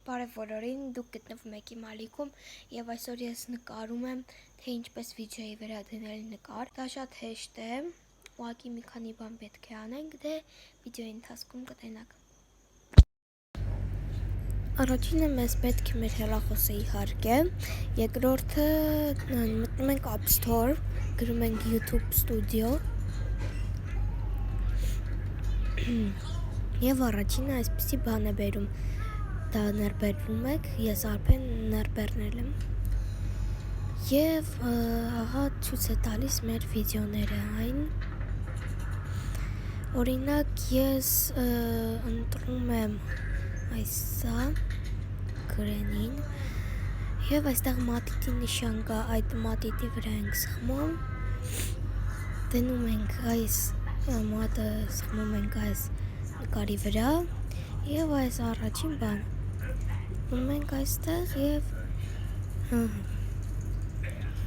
Բարև բոլորին, դուք գտնվում եք իմ ալիքում եւ այսօր ես նկարում եմ, թե ինչպես վիդեոյի վրա դնել նկար։ Դա շատ հեշտ է, ուղղակի մի քանի բան պետք է անենք, դե վիդեոյի ընթացքում կտենաք։ Առաջինը մեզ պետք է մեր հեռախոսը իհարկե, երկրորդը մտնում ենք App Store, գրում ենք YouTube Studio եւ առաջինը այսպեսի բան է բերում։ Դա ներբերվում եք, ես արդեն ներբերնել եմ և ահա ցույց է տալիս մեր վիդեոները այն, օրինակ ես ընտրում եմ այսա գրենին և այստեղ մատիտի նշան կա, այդ մատիտի վրա ենք սխմում, դնում ենք այս մատը, սխմում ենք այս նկարի վրա և այս առաջին բան դնում ենք այստեղ և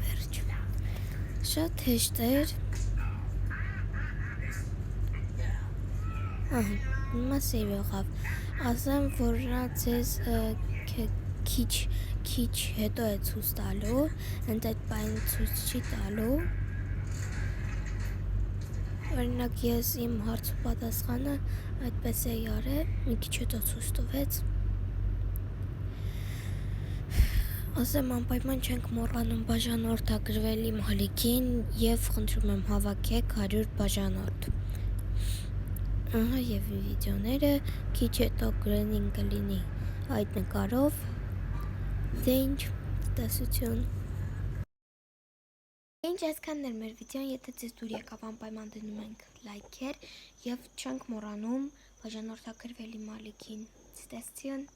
վերջ, շատ հեշտ էր, հիմա սave եղավ, ասեմ, որ նա ձեզ քիչ հետո է ցույց տալու, հենց այդ բանը ցույց չի տալու, օրինակ ես իմ հարց ու պատասխանը այդպես էի արել, մի քիչ հետո ցույց տվեց, ասեմ անպայման չենք մոռանում բաժանորդագրվել իմ ալիքին և խնդրում եմ հավաքեք 100 բաժանորդ, ահա և վիդեոները, քիչ հետո գրենին կլինի այդ նկարով, դե ինչ, տեսություն։ Ինչ այսքանն էր մեր վիդեոն, եթե ձեզ դուր եկավ անպայման դնում ենք լայքեր և չենք մոռանում բաժանորդագրվել իմ ալիքին, ցտեսություն։